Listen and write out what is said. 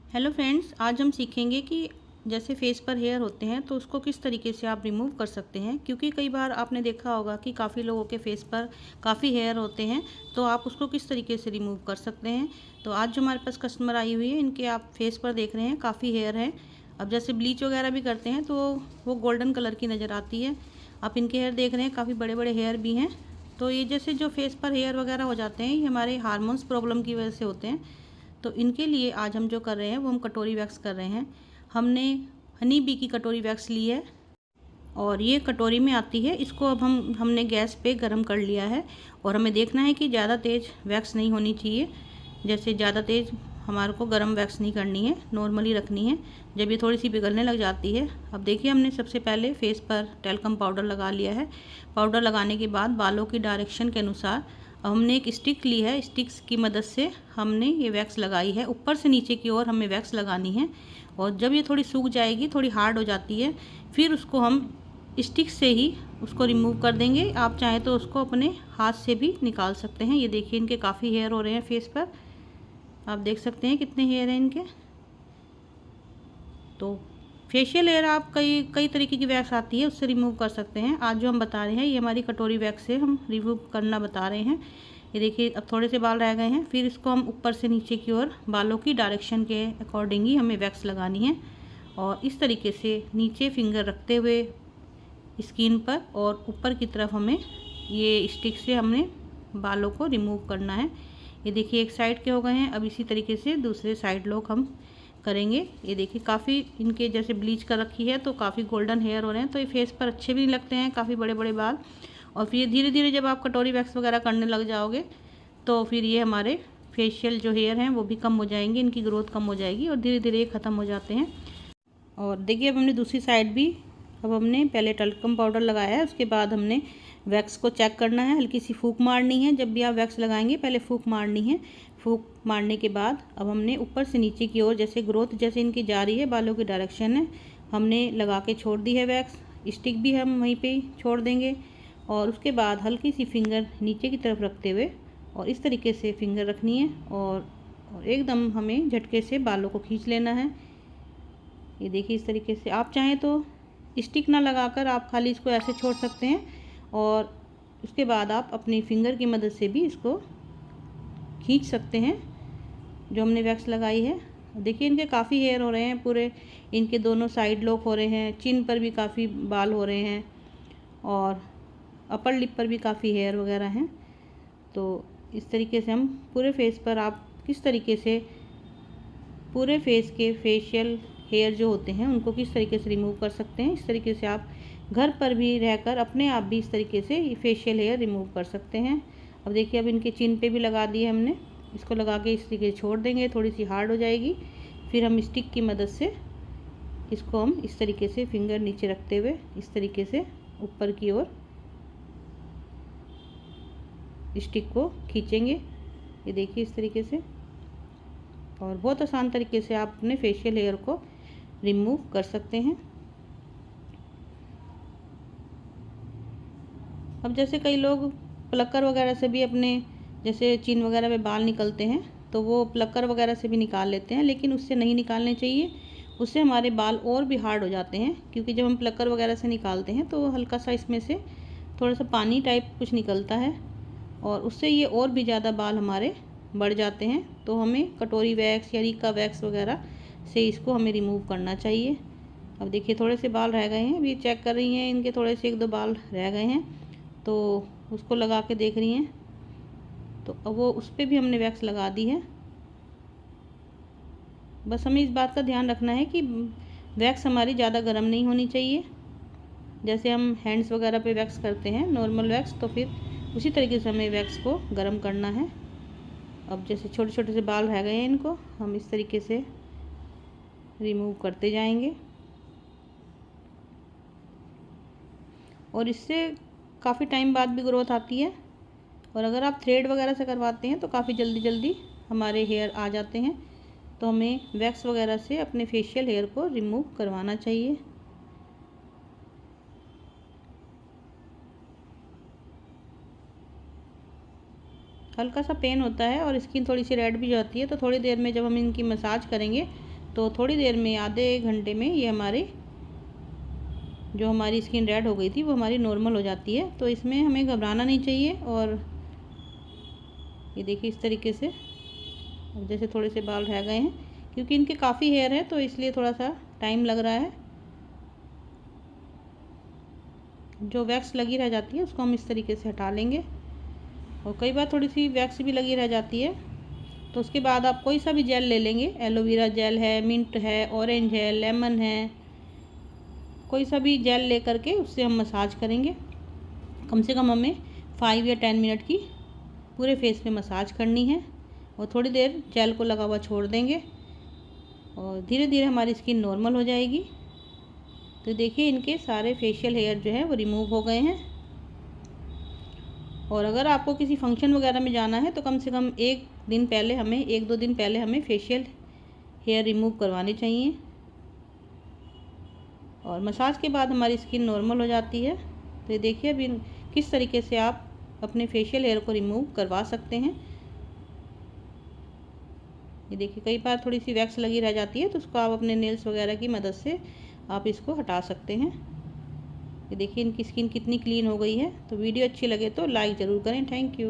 Hello friends, आज हम सीखेंगे कि जैसे फेस पर हेयर होते हैं तो उसको किस तरीके से आप रिमूव कर सकते हैं। क्योंकि कई बार आपने देखा होगा कि काफ़ी लोगों के फेस पर काफ़ी हेयर होते हैं, तो आप उसको किस तरीके से रिमूव कर सकते हैं। तो आज जो हमारे पास कस्टमर आई हुई है, इनके आप फेस पर देख रहे हैं काफ़ी हेयर हैं। अब जैसे ब्लीच वगैरह भी करते हैं तो वो गोल्डन कलर की नज़र आती है। आप इनके हेयर देख रहे हैं, काफ़ी बड़े बड़े हेयर भी हैं। तो ये जैसे जो फेस पर हेयर वगैरह हो जाते हैं, ये हमारे हार्मोन्स प्रॉब्लम की वजह से होते हैं। तो इनके लिए आज हम जो कर रहे हैं वो हम कटोरी वैक्स कर रहे हैं। हमने हनी बी की कटोरी वैक्स ली है और ये कटोरी में आती है। इसको अब हमने गैस पे गरम कर लिया है और हमें देखना है कि ज़्यादा तेज़ वैक्स नहीं होनी चाहिए। जैसे ज़्यादा तेज़ हमारे को गरम वैक्स नहीं करनी है, नॉर्मली रखनी है। जब ये थोड़ी सी पिघलने लग जाती है, अब देखिए हमने सबसे पहले फेस पर टेल्कम पाउडर लगा लिया है। पाउडर लगाने के बाद बालों की डायरेक्शन के अनुसार अब हमने एक स्टिक ली है। स्टिक्स की मदद से हमने ये वैक्स लगाई है। ऊपर से नीचे की ओर हमें वैक्स लगानी है और जब ये थोड़ी सूख जाएगी, थोड़ी हार्ड हो जाती है, फिर उसको हम स्टिक से ही उसको रिमूव कर देंगे। आप चाहें तो उसको अपने हाथ से भी निकाल सकते हैं। ये देखिए इनके काफ़ी हेयर हो रहे हैं फेस पर, आप देख सकते हैं कितने हेयर हैं इनके। तो फेशियल हेयर आप कई कई तरीके की वैक्स आती है, उससे रिमूव कर सकते हैं। आज जो हम बता रहे हैं ये हमारी कटोरी वैक्स से हम रिमूव करना बता रहे हैं। ये देखिए अब थोड़े से बाल रह गए हैं, फिर इसको हम ऊपर से नीचे की ओर बालों की डायरेक्शन के अकॉर्डिंग ही हमें वैक्स लगानी है। और इस तरीके से नीचे फिंगर रखते हुए स्किन पर और ऊपर की तरफ हमें ये स्टिक से हमने बालों को रिमूव करना है। ये देखिए एक साइड के हो गए हैं। अब इसी तरीके से दूसरे साइड लोग हम करेंगे। ये देखिए काफ़ी इनके जैसे ब्लीच कर रखी है तो काफ़ी गोल्डन हेयर हो रहे हैं, तो ये फेस पर अच्छे भी नहीं लगते हैं, काफ़ी बड़े बड़े बाल। और फिर धीरे धीरे जब आप कटोरी वैक्स वगैरह करने लग जाओगे तो फिर ये हमारे फेशियल जो हेयर हैं वो भी कम हो जाएंगे, इनकी ग्रोथ कम हो जाएगी और धीरे धीरे ये ख़त्म हो जाते हैं। और देखिए अब हमने दूसरी साइड भी, अब हमने पहले टल्कम पाउडर लगाया है, उसके बाद हमने वैक्स को चेक करना है। हल्की सी फूंक मारनी है। जब भी आप वैक्स लगाएंगे पहले फूंक मारनी है। फूंक मारने के बाद अब हमने ऊपर से नीचे की ओर जैसे ग्रोथ जैसे इनकी जा रही है, बालों की डायरेक्शन है, हमने लगा के छोड़ दी है वैक्स। स्टिक भी हम वहीं पे छोड़ देंगे और उसके बाद हल्की सी फिंगर नीचे की तरफ रखते हुए और इस तरीके से फिंगर रखनी है और एकदम हमें झटके से बालों को खींच लेना है। ये देखिए इस तरीके से। आप चाहें तो स्टिक ना लगाकर आप खाली इसको ऐसे छोड़ सकते हैं और उसके बाद आप अपनी फिंगर की मदद से भी इसको खींच सकते हैं जो हमने वैक्स लगाई है। देखिए इनके काफ़ी हेयर हो रहे हैं, पूरे इनके दोनों साइड लॉक हो रहे हैं, चिन पर भी काफ़ी बाल हो रहे हैं और अपर लिप पर भी काफ़ी हेयर वगैरह हैं। तो इस तरीके से हम पूरे फेस पर आप किस तरीके से पूरे फेस के फेशियल हेयर जो होते हैं उनको किस तरीके से रिमूव कर सकते हैं। इस तरीके से आप घर पर भी रहकर अपने आप भी इस तरीके से फेशियल हेयर रिमूव कर सकते हैं। अब देखिए अब इनके चिन पे भी लगा दिए हमने। इसको लगा के इस तरीके से छोड़ देंगे, थोड़ी सी हार्ड हो जाएगी। फिर हम स्टिक की मदद से इसको हम इस तरीके से फिंगर नीचे रखते हुए इस तरीके से ऊपर की ओर स्टिक को खींचेंगे। ये देखिए इस तरीके से। और बहुत आसान तरीके से आप अपने फेशियल हेयर को रिमूव कर सकते हैं। अब जैसे कई लोग प्लकर वगैरह से भी अपने जैसे चिन वगैरह में बाल निकलते हैं तो वो प्लकर वगैरह से भी निकाल लेते हैं, लेकिन उससे नहीं निकालने चाहिए। उससे हमारे बाल और भी हार्ड हो जाते हैं, क्योंकि जब हम प्लकर वगैरह से निकालते हैं तो हल्का सा इसमें से थोड़ा सा पानी टाइप कुछ निकलता है और उससे ये और भी ज़्यादा बाल हमारे बढ़ जाते हैं। तो हमें कटोरी वैक्स या रीका वैक्स वगैरह से इसको हमें रिमूव करना चाहिए। अब देखिए थोड़े से बाल रह गए हैं, अभी चेक कर रही हैं, इनके थोड़े से एक दो बाल रह गए हैं तो उसको लगा के देख रही हैं। तो अब वो उस पर भी हमने वैक्स लगा दी है। बस हमें इस बात का ध्यान रखना है कि वैक्स हमारी ज़्यादा गर्म नहीं होनी चाहिए। जैसे हम हैंड्स वगैरह पे वैक्स करते हैं नॉर्मल वैक्स, तो फिर उसी तरीके से हमें वैक्स को गर्म करना है। अब जैसे छोटे छोटे से बाल रह गए हैं, इनको हम इस तरीके से रिमूव करते जाएंगे और इससे काफ़ी टाइम बाद भी ग्रोथ आती है। और अगर आप थ्रेड वगैरह से करवाते हैं तो काफ़ी जल्दी जल्दी हमारे हेयर आ जाते हैं। तो हमें वैक्स वगैरह से अपने फेशियल हेयर को रिमूव करवाना चाहिए। हल्का सा पेन होता है और स्किन थोड़ी सी रेड भी जाती है, तो थोड़ी देर में जब हम इनकी मसाज करेंगे तो थोड़ी देर में, आधे घंटे में ये जो हमारी स्किन रेड हो गई थी वो हमारी नॉर्मल हो जाती है। तो इसमें हमें घबराना नहीं चाहिए। और ये देखिए इस तरीके से, अब जैसे थोड़े से बाल रह गए हैं, क्योंकि इनके काफ़ी हेयर है तो इसलिए थोड़ा सा टाइम लग रहा है। जो वैक्स लगी रह जाती है उसको हम इस तरीके से हटा लेंगे। और कई बार थोड़ी सी वैक्स भी लगी रह जाती है, तो उसके बाद आप कोई सा भी जेल ले लेंगे। एलोवेरा जेल है, मिंट है, ऑरेंज है, लेमन है, कोई सा भी जेल ले करके उससे हम मसाज करेंगे। कम से कम हमें 5 या 10 मिनट की पूरे फेस पे मसाज करनी है। और थोड़ी देर जेल को लगा हुआ छोड़ देंगे और धीरे धीरे हमारी स्किन नॉर्मल हो जाएगी। तो देखिए इनके सारे फेशियल हेयर जो है वो रिमूव हो गए हैं। और अगर आपको किसी फंक्शन वगैरह में जाना है तो कम से कम 1-2 दिन पहले हमें फेशियल हेयर रिमूव करवाने चाहिए। और मसाज के बाद हमारी स्किन नॉर्मल हो जाती है। तो ये देखिए अभी किस तरीके से आप अपने फेशियल हेयर को रिमूव करवा सकते हैं। ये देखिए कई बार थोड़ी सी वैक्स लगी रह जाती है तो उसको आप अपने नेल्स वगैरह की मदद से आप इसको हटा सकते हैं। ये देखिए इनकी स्किन कितनी क्लीन हो गई है। तो वीडियो अच्छी लगे तो लाइक ज़रूर करें। Thank you.